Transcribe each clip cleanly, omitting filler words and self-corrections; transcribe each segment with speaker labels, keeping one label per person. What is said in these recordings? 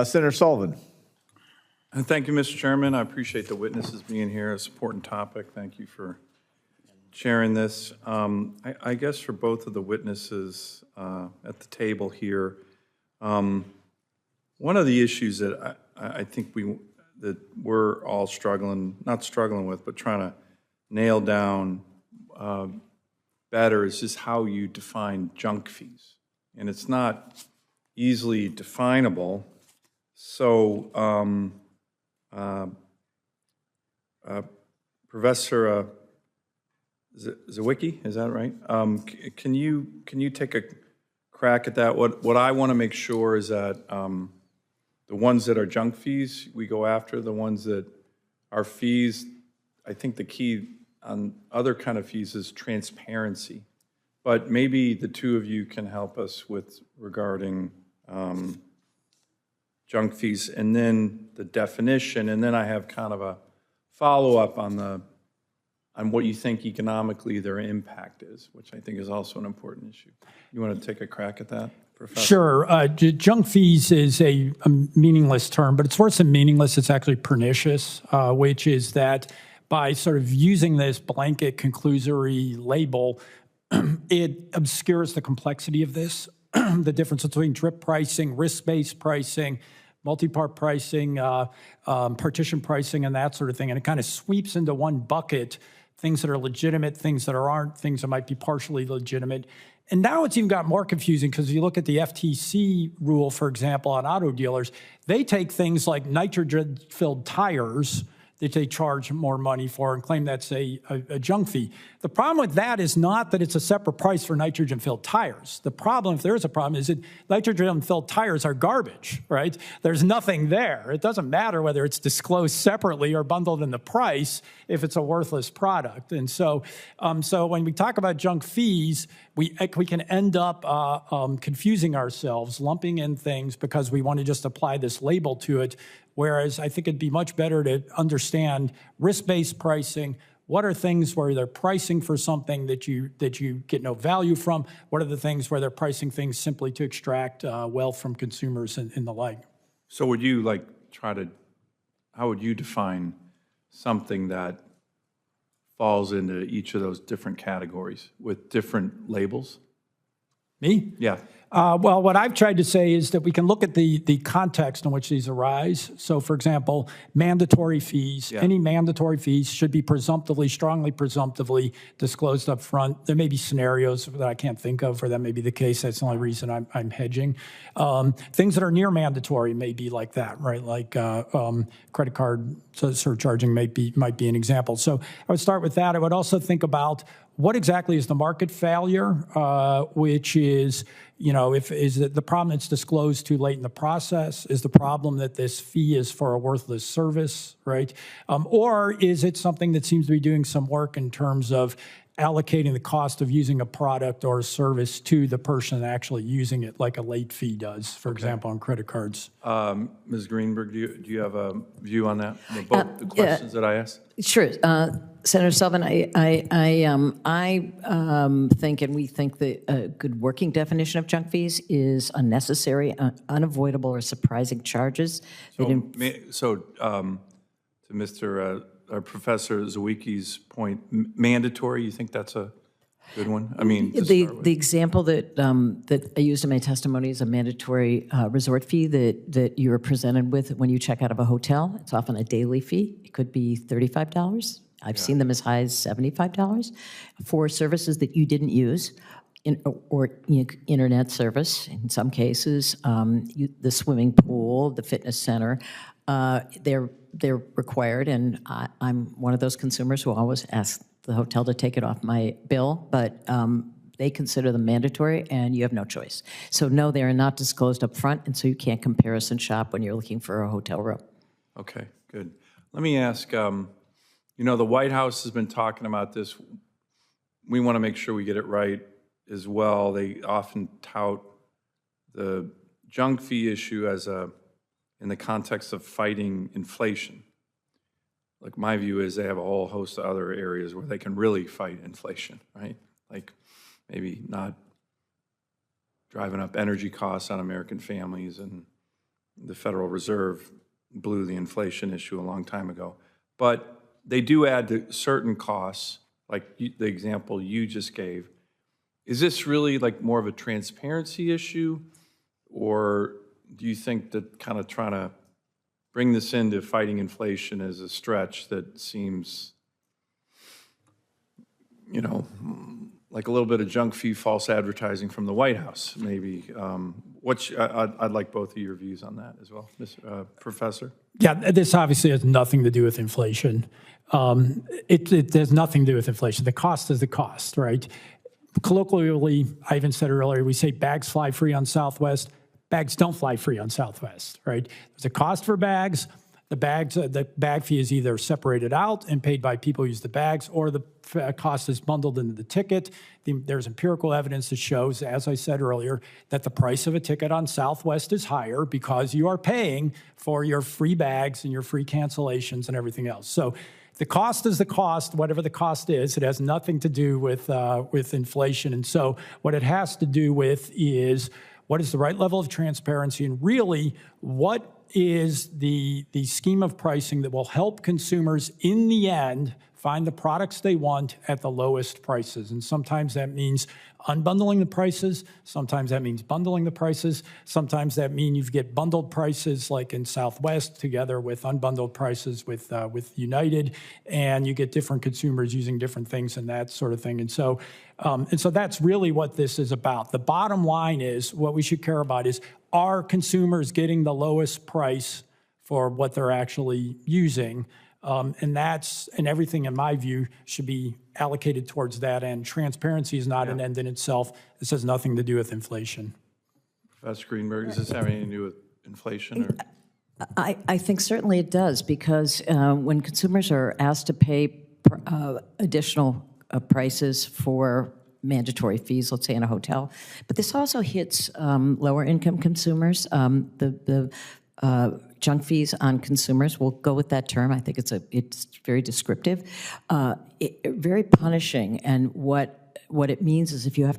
Speaker 1: Senator Sullivan.
Speaker 2: Thank you, Mr. Chairman. I appreciate the witnesses being here. It's an important topic. Thank you for sharing this. I guess for both of the witnesses at the table here, one of the issues that I think that we're all not struggling with, but trying to nail down better is just how you define junk fees. And it's not easily definable. So, Professor Zawicki, is that right? Can you take a crack at that? What I want to make sure is that the ones that are junk fees, we go after. The ones that are fees, I think the key on other kind of fees is transparency. But maybe the two of you can help us with regarding junk fees, and then the definition, and then I have kind of a follow-up on what you think economically their impact is, which I think is also an important issue. You want to take a crack at that, Professor?
Speaker 3: Sure. Junk fees is a meaningless term, but it's worse than meaningless. It's actually pernicious, which is that by sort of using this blanket conclusory label, it obscures the complexity of this. The difference between drip pricing, risk-based pricing, multi-part pricing, partition pricing, and that sort of thing. And it kind of sweeps into one bucket things that are legitimate, things that aren't, things that might be partially legitimate. And now it's even got more confusing because if you look at the FTC rule, for example, on auto dealers, they take things like nitrogen-filled tires that they charge more money for and claim that's a junk fee. The problem with that is not that it's a separate price for nitrogen-filled tires. The problem, if there is a problem, is that nitrogen-filled tires are garbage, right? There's nothing there. It doesn't matter whether it's disclosed separately or bundled in the price if it's a worthless product. And so when we talk about junk fees, we can end up confusing ourselves, lumping in things because we want to just apply this label to it. Whereas I think it'd be much better to understand risk-based pricing. What are things where they're pricing for something that you get no value from? What are the things where they're pricing things simply to extract wealth from consumers and the like?
Speaker 2: So would you how would you define something that falls into each of those different categories with different labels?
Speaker 3: Me?
Speaker 2: Yeah.
Speaker 3: Well, what I've tried to say is that we can look at the context in which these arise. So, for example, mandatory fees. Yeah. Any mandatory fees should be strongly presumptively disclosed up front. There may be scenarios that I can't think of where that may be the case. That's the only reason I'm hedging. Things that are near mandatory may be like that, right? Like credit card surcharging might be an example. So I would start with that. I would also think about what exactly is the market failure, which is, is it the problem that's disclosed too late in the process? Is the problem that this fee is for a worthless service, right? Or is it something that seems to be doing some work in terms of allocating the cost of using a product or a service to the person actually using it, like a late fee does, for example, on credit cards?
Speaker 2: Ms. Greenberg, do you have a view on that, both the questions that I asked?
Speaker 4: Sure. Senator Sullivan, I think, and we think that a good working definition of junk fees is unnecessary, unavoidable, or surprising charges.
Speaker 2: So to Mr. Professor Zawicki's point, mandatory, you think that's a good one? I mean,
Speaker 4: the example that I used in my testimony is a mandatory resort fee that you are presented with when you check out of a hotel. It's often a daily fee. It could be $35. I've seen them as high as $75 for services that you didn't use, or internet service in some cases, the swimming pool, the fitness center. They're required, and I'm one of those consumers who always ask the hotel to take it off my bill, but they consider them mandatory, and you have no choice. So no, they are not disclosed up front, and so you can't comparison shop when you're looking for a hotel room.
Speaker 2: Okay, good. Let me ask, the White House has been talking about this. We want to make sure we get it right as well. They often tout the junk fee issue as in the context of fighting inflation. Like, my view is they have a whole host of other areas where they can really fight inflation, right? Like maybe not driving up energy costs on American families and the Federal Reserve blew the inflation issue a long time ago. But they do add to certain costs, like the example you just gave. Is this really like more of a transparency issue? Or do you think that kind of trying to bring this into fighting inflation is a stretch that seems, you know, like a little bit of junk fee false advertising from the White House, maybe? I'd like both of your views on that as well, Professor.
Speaker 3: Yeah, this obviously has nothing to do with inflation. It has nothing to do with inflation. The cost is the cost, right? Colloquially, I even said earlier, we say bags fly free on Southwest. Bags don't fly free on Southwest, right? There's a cost for bags. The bag fee is either separated out and paid by people who use the bags, or the cost is bundled into the ticket. There's empirical evidence that shows, as I said earlier, that the price of a ticket on Southwest is higher because you are paying for your free bags and your free cancellations and everything else. So the cost is the cost, whatever the cost is. It has nothing to do with inflation. And so what it has to do with is what is the right level of transparency, and really what is the scheme of pricing that will help consumers in the end find the products they want at the lowest prices. And sometimes that means unbundling the prices. Sometimes that means bundling the prices. Sometimes that means you get bundled prices like in Southwest together with unbundled prices with United, and you get different consumers using different things and that sort of thing. And so that's really what this is about. The bottom line is what we should care about is, are consumers getting the lowest price for what they're actually using? And everything, in my view, should be allocated towards that end. Transparency is not an end in itself. This has nothing to do with inflation. Professor
Speaker 2: Greenberg, does this have anything to do with inflation? Or?
Speaker 4: I think certainly it does, because when consumers are asked to pay additional prices for mandatory fees, let's say in a hotel, but this also hits lower income consumers. The junk fees on consumers, we'll go with that term. I think it's very descriptive, very punishing. And what it means is if you're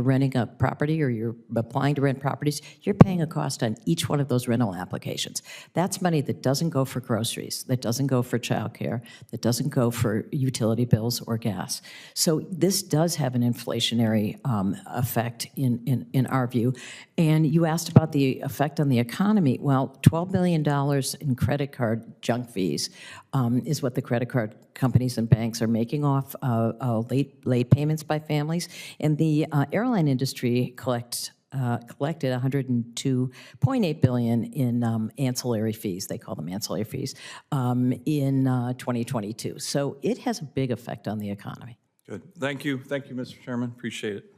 Speaker 4: renting a property or you're applying to rent properties, you're paying a cost on each one of those rental applications. That's money that doesn't go for groceries, that doesn't go for childcare, that doesn't go for utility bills or gas. So this does have an inflationary effect in our view. And you asked about the effect on the economy. Well, $12 billion in credit card junk fees is what the credit card companies and banks are making off late payments by families. And the airline industry collected $102.8 billion in ancillary fees. They call them ancillary fees in 2022. So it has a big effect on the economy.
Speaker 2: Good. Thank you. Thank you, Mr. Chairman. Appreciate it.